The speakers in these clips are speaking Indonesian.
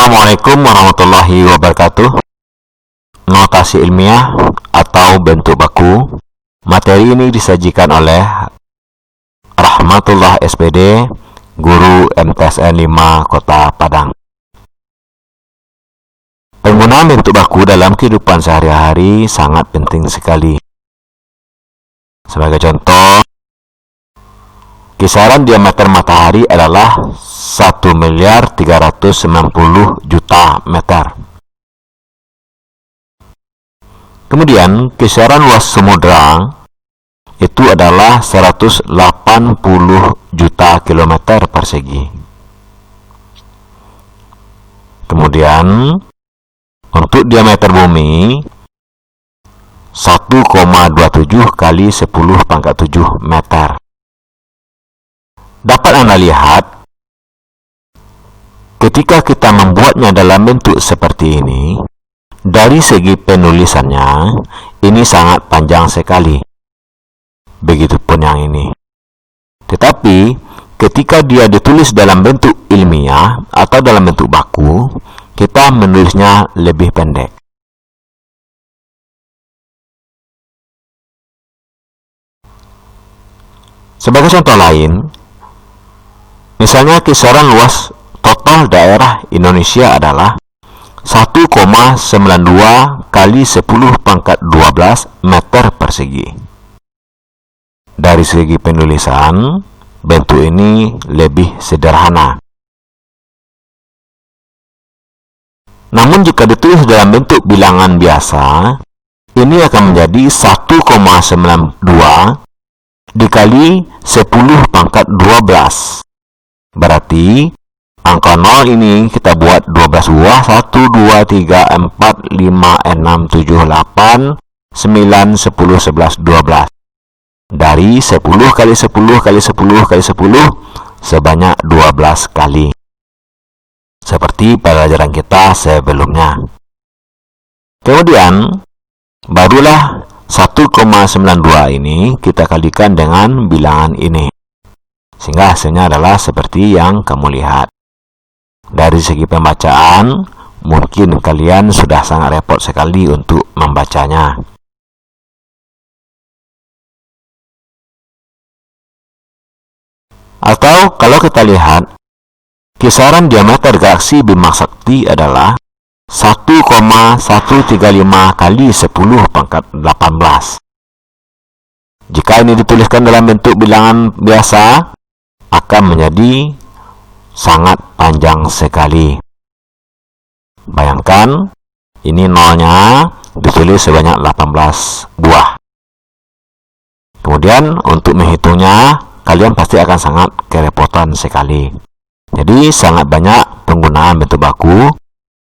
Assalamualaikum warahmatullahi wabarakatuh. Notasi ilmiah atau bentuk baku. Materi ini disajikan oleh Rahmatullah SPD, Guru MTSN 5 Kota Padang. Penggunaan bentuk baku dalam kehidupan sehari-hari sangat penting sekali. Sebagai contoh, kisaran diameter matahari adalah 1.390.000.000 meter. Kemudian kisaran luas samudra itu adalah 180 juta kilometer persegi. Kemudian untuk diameter bumi 1,27 kali 10⁻⁷ meter. Dapat Anda lihat, ketika kita membuatnya dalam bentuk seperti ini, dari segi penulisannya, ini sangat panjang sekali. Begitupun yang ini. Tetapi, ketika dia ditulis dalam bentuk ilmiah atau dalam bentuk baku, kita menulisnya lebih pendek. Sebagai contoh lain, misalnya kisaran luas total daerah Indonesia adalah 1,92 kali 10⁻12 meter persegi. Dari segi penulisan, bentuk ini lebih sederhana. Namun jika ditulis dalam bentuk bilangan biasa, ini akan menjadi 1,92 dikali 10⁻12. Berarti angka 0 ini kita buat 12 buah. 1, 2, 3, 4, 5, 6, 7, 8, 9, 10, 11, 12. Dari 10 kali 10 kali 10 kali 10 sebanyak 12 kali. Seperti pelajaran kita sebelumnya. Kemudian barulah 1,92 ini kita kalikan dengan bilangan ini. Sehingga hasilnya adalah seperti yang kamu lihat. Dari segi pembacaan, mungkin kalian sudah sangat repot sekali untuk membacanya. Atau kalau kita lihat, kisaran diameter galaksi Bima Sakti adalah 1,135 kali 10⁻18. Jika ini dituliskan dalam bentuk bilangan biasa, akan menjadi sangat panjang sekali. Bayangkan, ini nolnya ditulis sebanyak 18 buah. Kemudian untuk menghitungnya, kalian pasti akan sangat kerepotan sekali. Jadi sangat banyak penggunaan bentuk baku.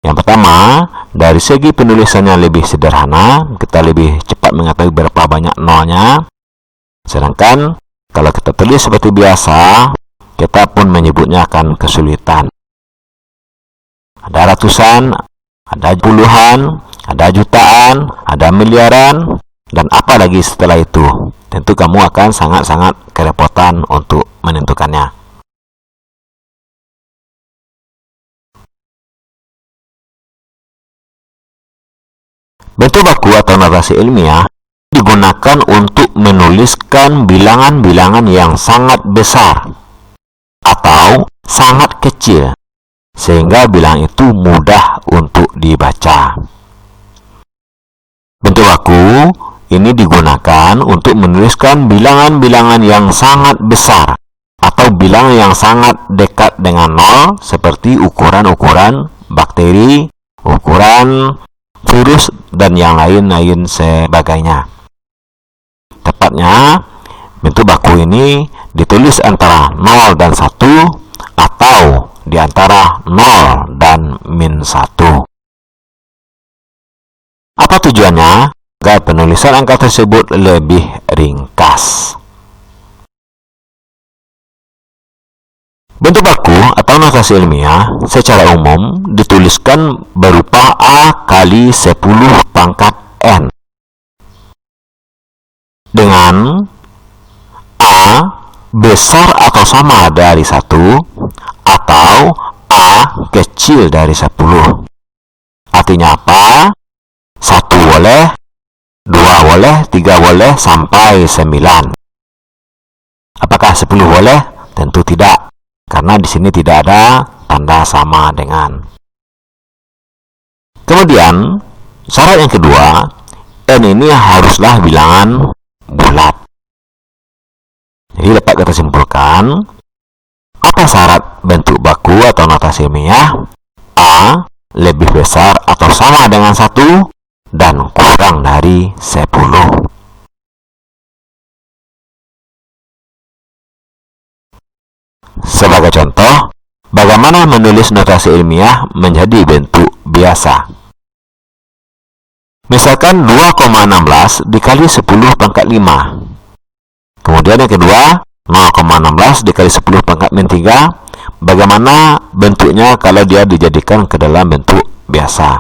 Yang pertama, dari segi penulisannya lebih sederhana, kita lebih cepat mengetahui berapa banyak nolnya. Sedangkan kalau kita tulis seperti biasa, kita pun menyebutnya akan kesulitan. Ada ratusan, ada puluhan, ada jutaan, ada miliaran, dan apa lagi setelah itu. Tentu kamu akan sangat-sangat kerepotan untuk menentukannya. Bentuk baku atau narasi ilmiah digunakan untuk menuliskan bilangan-bilangan yang sangat besar atau sangat kecil, sehingga bilangan itu mudah untuk dibaca. Bentuk baku ini digunakan untuk menuliskan bilangan-bilangan yang sangat besar atau bilangan yang sangat dekat dengan nol, seperti ukuran-ukuran bakteri, ukuran virus, dan yang lain-lain sebagainya. Tepatnya, bentuk baku ini ditulis antara 0 dan 1 atau di antara 0 dan -1. Apa tujuannya? Agar penulisan angka tersebut lebih ringkas. Bentuk baku atau notasi ilmiah secara umum dituliskan berupa A kali 10⁻n. Dengan A besar atau sama dari 1 atau A kecil dari 10. Artinya apa? 1 boleh, 2 boleh, 3 boleh, sampai 9. Apakah 10 boleh? Tentu tidak, karena di sini tidak ada tanda sama dengan. Kemudian, syarat yang kedua, N ini haruslah bilangan bulat. Jadi dapat kita simpulkan, apa syarat bentuk baku atau notasi ilmiah? A lebih besar atau sama dengan 1 dan kurang dari 10. Sebagai contoh, bagaimana menulis notasi ilmiah menjadi bentuk biasa? Misalkan 2,16 dikali 10 pangkat 5. Kemudian yang kedua, 0,16 dikali 10 pangkat min 3. Bagaimana bentuknya kalau dia dijadikan ke dalam bentuk biasa?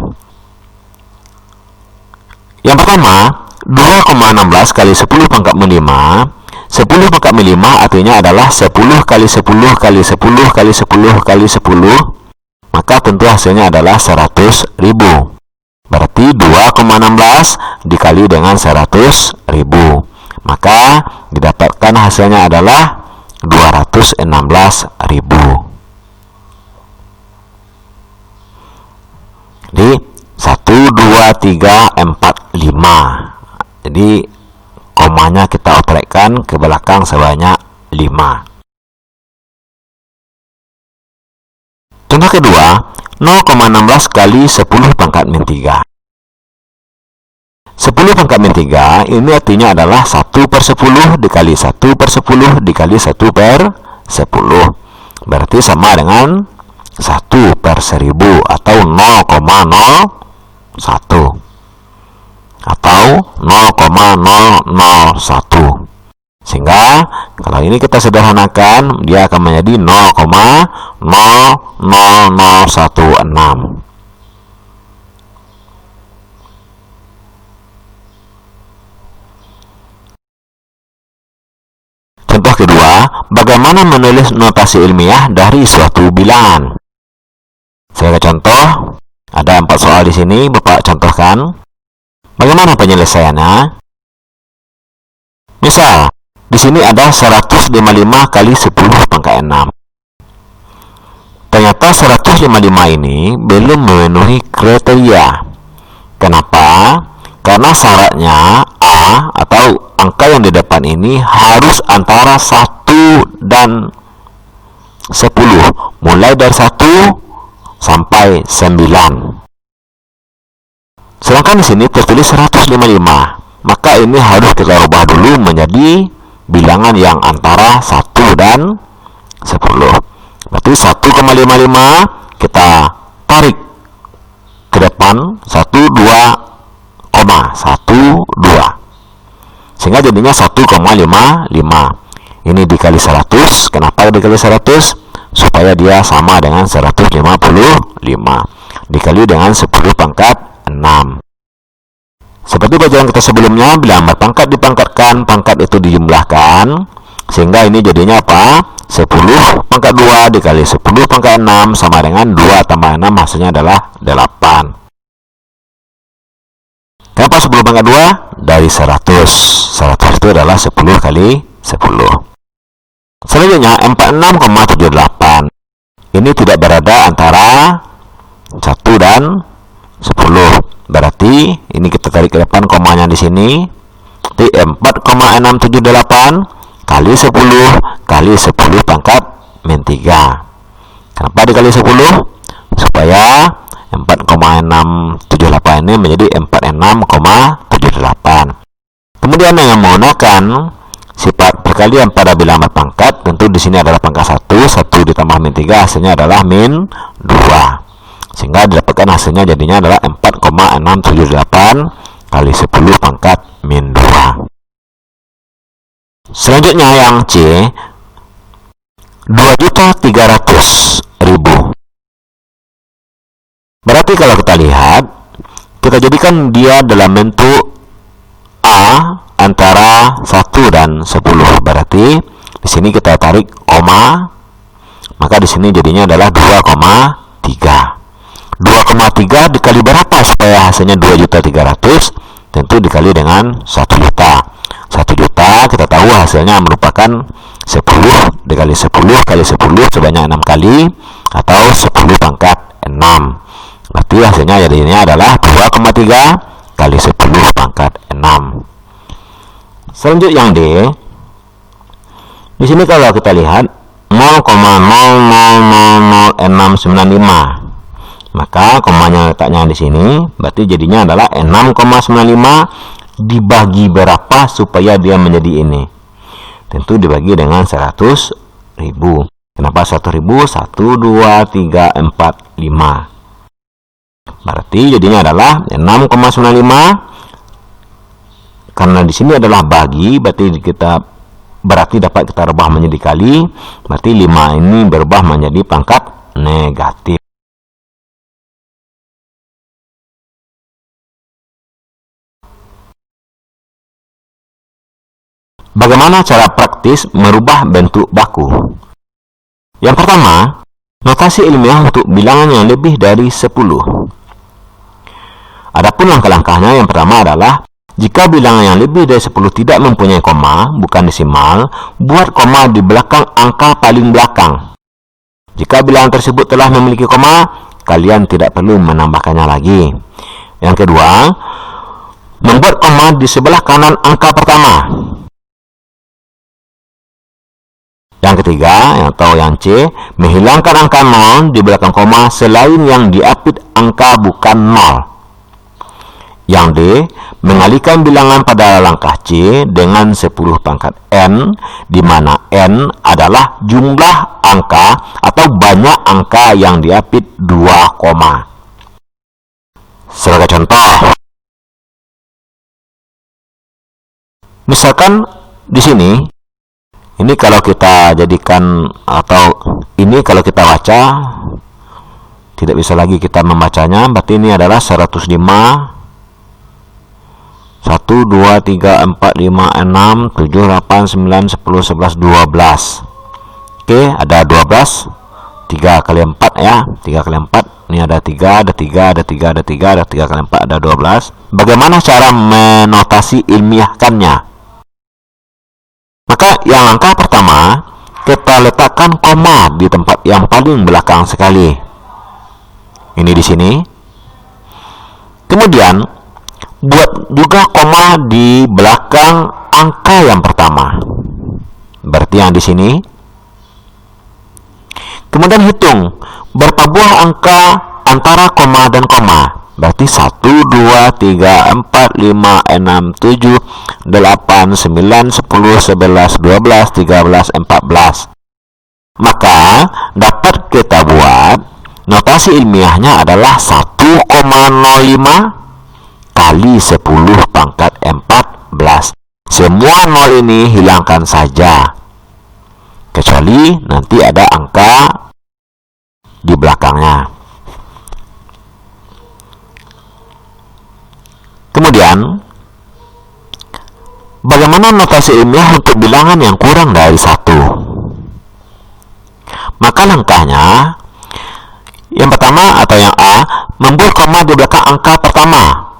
Yang pertama, 2,16 kali 10 pangkat min 5. 10 pangkat min 5 artinya adalah 10 kali 10 kali 10 kali 10 kali 10. Maka tentu hasilnya adalah 100.000. Berarti 2,16 dikali dengan 100.000. Maka didapatkan hasilnya adalah 216.000. Jadi 1, 2, 3, 4, 5. Jadi komanya kita oprekkan ke belakang sebanyak 5. Contoh kedua, 0,16 kali 10 pangkat min 3. 10 pangkat min 3 ini artinya adalah 1/10 dikali 1/10 dikali 1/10. Berarti sama dengan 1/1000 atau 0,01 atau 0,001. Sehingga kalau ini kita sederhanakan, dia akan menjadi 0,00016. Contoh kedua, bagaimana menulis notasi ilmiah dari suatu bilangan? Sebagai contoh, ada 4 soal di sini, Bapak contohkan. Bagaimana penyelesaiannya? Misal, di sini ada 155 kali 10 pangkat 6. Ternyata 155 ini belum memenuhi kriteria. Kenapa? Karena syaratnya A atau angka yang di depan ini harus antara 1 dan 10. Mulai dari 1 sampai 9. Sedangkan di sini tertulis 155. Maka ini harus kita rubah dulu menjadi bilangan yang antara 1 dan 10. Berarti 1,55 kita tarik ke depan 12,12. Sehingga jadinya 1,55. Ini dikali 100. Kenapa dikali 100? Supaya dia sama dengan 155. Dikali dengan 10 pangkat 6. Seperti pelajaran kita sebelumnya, bila berpangkat dipangkatkan, pangkat itu dijumlahkan, sehingga ini jadinya apa? 10 pangkat 2 dikali 10 pangkat 6 sama dengan 2 tambah 6, hasilnya adalah 8. Kenapa 10 pangkat 2? Dari 100. 100 itu adalah 10 kali 10. Selanjutnya, 46,78. Ini tidak berada antara 1 dan 10. Berarti ini kita tarik ke depan komanya di sini. Jadi 4,678 kali 10 kali 10 pangkat min 3. Kenapa dikali 10? Supaya 4,678 ini menjadi 46,78. Kemudian yang menggunakan sifat perkalian pada bilangan berpangkat, tentu di sini adalah pangkat 1, 1 ditambah min 3 hasilnya adalah min 2. Sehingga didapatkan hasilnya jadinya adalah 4,678 kali 10 pangkat min 2. Selanjutnya yang C, 2.300.000. Berarti kalau kita lihat, kita jadikan dia dalam bentuk A antara 1 dan 10. Berarti di sini kita tarik koma. Maka di sini jadinya adalah 2,3. 2,3 dikali berapa supaya hasilnya 2.300.000? Tentu dikali dengan 1 juta. 1 juta kita tahu hasilnya merupakan 10 dikali 10 kali 10 sebanyak 6 kali, atau 10 pangkat 6. Berarti hasilnya jadinya adalah 2,3 kali 10 pangkat 6. Selanjutnya yang D. Di sini kalau kita lihat 0,000695, maka komanya letaknya di sini, berarti jadinya adalah 6,95 dibagi berapa supaya dia menjadi ini. Tentu dibagi dengan 100.000. Kenapa 100.000? 1, 2, 3, 4, 5. Berarti jadinya adalah 6,95. Karena di sini adalah bagi, berarti dapat kita rubah menjadi kali. Berarti 5 ini berubah menjadi pangkat negatif. Bagaimana cara praktis merubah bentuk baku? Yang pertama, notasi ilmiah untuk bilangan yang lebih dari 10. Adapun langkah-langkahnya, yang pertama adalah jika bilangan yang lebih dari 10 tidak mempunyai koma, bukan desimal, buat koma di belakang angka paling belakang. Jika bilangan tersebut telah memiliki koma, kalian tidak perlu menambahkannya lagi. Yang kedua, membuat koma di sebelah kanan angka pertama. Yang ketiga, atau yang C, menghilangkan angka 0 di belakang koma selain yang diapit angka bukan 0. Yang D, mengalihkan bilangan pada langkah C dengan 10 pangkat N, di mana N adalah jumlah angka atau banyak angka yang diapit 2 koma. Sebagai contoh, misalkan di sini, ini kalau kita jadikan, atau ini kalau kita baca, tidak bisa lagi kita membacanya. Berarti ini adalah 105, 1, 2, 3, 4, 5, 6, 7, 8, 9, 10, 11, 12. Oke, ada 12. 3 kali 4 ya, 3 kali 4. Ini ada 3, ada 3, ada 3, ada 3, ada 3 kali 4, ada 12. Bagaimana cara menotasi ilmiahkannya? Maka yang langkah pertama, kita letakkan koma di tempat yang paling belakang sekali. Ini di sini. Kemudian, buat juga koma di belakang angka yang pertama. Berarti yang di sini. Kemudian hitung berapa buah angka antara koma dan koma. Berarti 1, 2, 3, 4, 5, 6, 7, 8, 9, 10, 11, 12, 13, 14. Maka dapat kita buat notasi ilmiahnya adalah 1,05 kali 10 pangkat 14. Semua 0 ini hilangkan saja, kecuali nanti ada angka di belakangnya. Kemudian, bagaimana notasi ilmiah untuk bilangan yang kurang dari 1? Maka langkahnya, yang pertama atau yang A, membuat koma di belakang angka pertama,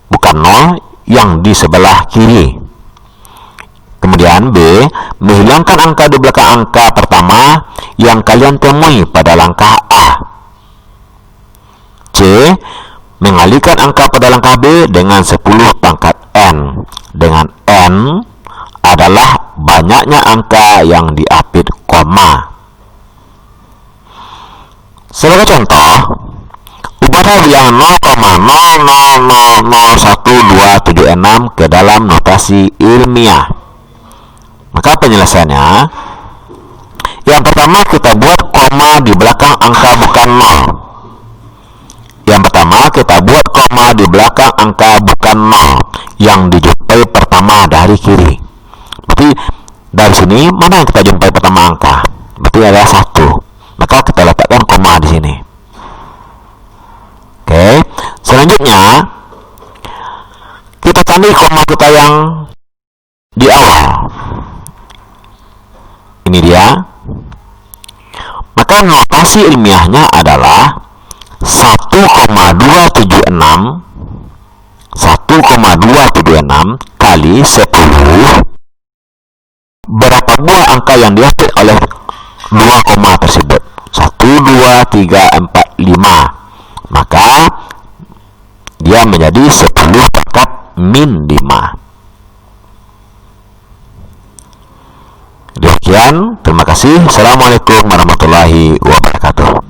bukan 0 yang di sebelah kiri. Kemudian B, menghilangkan angka di belakang angka pertama yang kalian temui pada langkah A. C, mengalihkan angka pada langkah B dengan 10 pangkat N, dengan N adalah banyaknya angka yang diapit koma. Sebagai contoh, ubahlah bilangan 0,000126 ke dalam notasi ilmiah. Maka penyelesaiannya, yang pertama kita buat koma di belakang angka bukan 0. Yang pertama kita buat koma di belakang angka bukan 0 yang dijumpai pertama dari kiri. Berarti dari sini mana yang kita jumpai pertama angka? Berarti ada 1. Maka kita letakkan koma di sini. Oke. Selanjutnya kita cari koma kita yang di awal. Ini dia. formulasi ilmiahnya adalah 1,276 kali 10. Berapa buah angka yang diambil oleh 2 koma tersebut? 1, 2, 3, 4, 5. Maka dia menjadi 10 pangkat min 5. Demikian, terima kasih. Assalamualaikum warahmatullahi wabarakatuh.